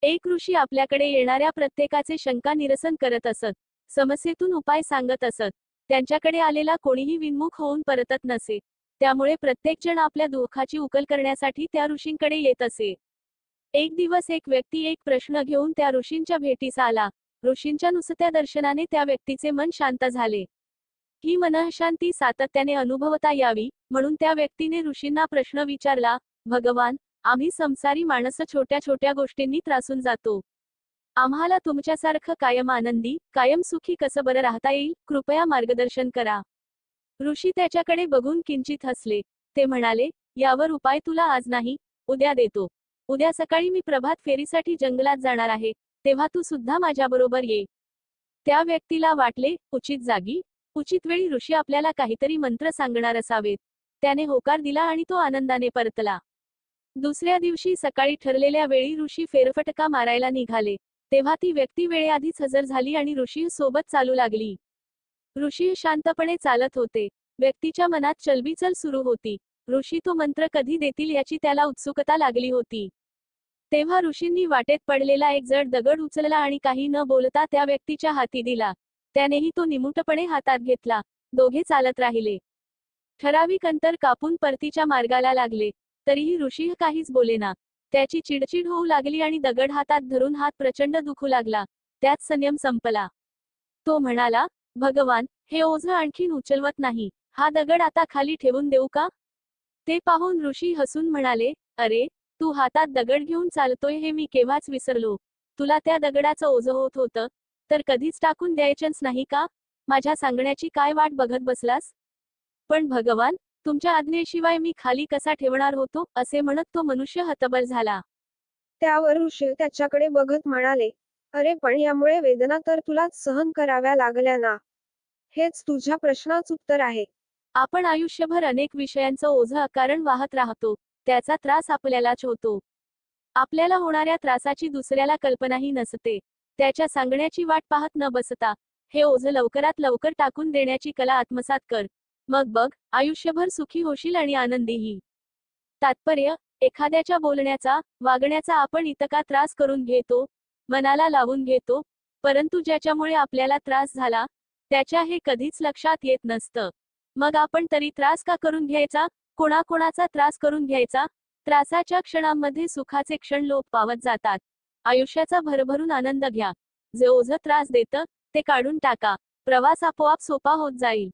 एक ऋषी आपल्याकडे येणाऱ्या प्रत्येकाचे शंका निरसन करत असत, समस्येतून उपाय सांगत असत. त्यांच्याकडे आलेला कोणीही विनमुख होऊन परतत नसे. त्यामुळे प्रत्येक जण आपल्या दुःखाची उकल करण्यासाठी त्या ऋषींकडे येत असे. एक दिवस एक व्यक्ती एक प्रश्न घेऊन त्या ऋषींच्या भेटीस आला. ऋषींच्या नुसत्या दर्शनाने त्या व्यक्तीचे मन शांत झाले. ही मनःशांती सातत्याने अनुभवता यावी म्हणून त्या व्यक्तीने ऋषींना प्रश्न विचारला, भगवान, आम्ही संसारी माणसं छोट्या छोट्या गोष्टींनी त्रासून जातो. आम्हाला तुमच्यासारखं कायम आनंदी, कायम सुखी कसं बरं राहता येईल, कृपया मार्गदर्शन करा. ऋषी त्याच्याकडे बघून किंचित हसले. ते म्हणाले, यावर उपाय तुला आज नाही, उद्या देतो. उद्या सकाळी मी प्रभात फेरीसाठी जंगलात जाणार आहे, तेव्हा तू सुद्धा माझ्याबरोबर ये. त्या व्यक्तीला वाटले, उचित जागी, उचित वेळी ऋषी आपल्याला काहीतरी मंत्र सांगणार असावेत. त्याने होकार दिला आणि तो आनंदाने परतला. दुसऱ्या दिवशी सकाळी ठरलेल्या वेळी ऋषी फेरफटका मारायला निघाले. तेव्हा ती व्यक्ती वेळेआधीच हजर झाली आणि ऋषी सोबत चालू लागली. ऋषी शांतपणे चालत होते. व्यक्तीच्या मनात चलबिचल सुरू होती. ऋषी तो मंत्र कधी देतील याची त्याला उत्सुकता लागली होती. तेव्हा ऋषींनी वाटेत पडलेला एक जड दगड उचलला आणि काही न बोलता त्या व्यक्तीच्या हाती दिला. त्यानेही तो निमूटपणे हातात घेतला. दोघे चालत राहिले. ठराविक अंतर कापून परतीच्या मार्गाला लागले. तरीही ऋषी काहीच बोलेना. त्याची चिडचिड होऊ लागली आणि दगड हातात धरून हात प्रचंड दुखू लागला. त्यात संयम संपला. तो म्हणाला, भगवान, हे ओझं आणखीन उचलवत नाही. हा दगड आता खाली ठेवून देऊ का? ते पाहून ऋषी हसून म्हणाले, अरे, तू हातात दगड घेऊन चालतोय हे मी केव्हाच विसरलो. तुला त्या दगडाचं ओझं होत होतं, तर कधीच टाकून द्यायचंच नाही का? माझ्या सांगण्याची काय वाट बघत बसलास? पण भगवान, तुमच्या आज्ञेशिवाय मी खाली कसा ठेवणार होतो, असे म्हणत तो मनुष्य हतबल झाला. त्यावर ऋषी त्याच्याकडे बघत म्हणाले, अरे पण यामुळे वेदना तर तुलाच सहन कराव्या लागल्या ना. हेच तुझ्या प्रश्नाचं उत्तर आहे. आपण आयुष्यभर अनेक विषयांचं ओझं अकारण वाहत राहतो. त्याचा त्रास आपल्यालाच होतो. आपल्याला होणाऱ्या त्रासाची दुसऱ्याला कल्पनाही नसते. त्याच्या सांगण्याची वाट पाहत न बसता हे ओझं लवकरात लवकर टाकून देण्याची कला आत्मसात कर. मग बघ, आयुष्यभर सुखी होशील आणि आनंदीही. तात्पर्य, एखाद्याच्या बोलण्याचा, वागण्याचा आपण इतका त्रास करून घेतो, मनाला लावून घेतो, परंतु ज्याच्यामुळे आपल्याला त्रास झाला, त्याच्या हे कधीच लक्षात येत नसतं. मग आपण तरी त्रास का करून घ्यायचा? कोणाकोणाचा त्रास करून घ्यायचा? त्रासाच्या क्षणांमध्ये सुखाचे क्षण लोप पावत जातात. आयुष्याचा भरभरून आनंद घ्या. जे ओझं त्रास देतं, ते काढून टाका. प्रवास आपोआप सोपा होत जाईल.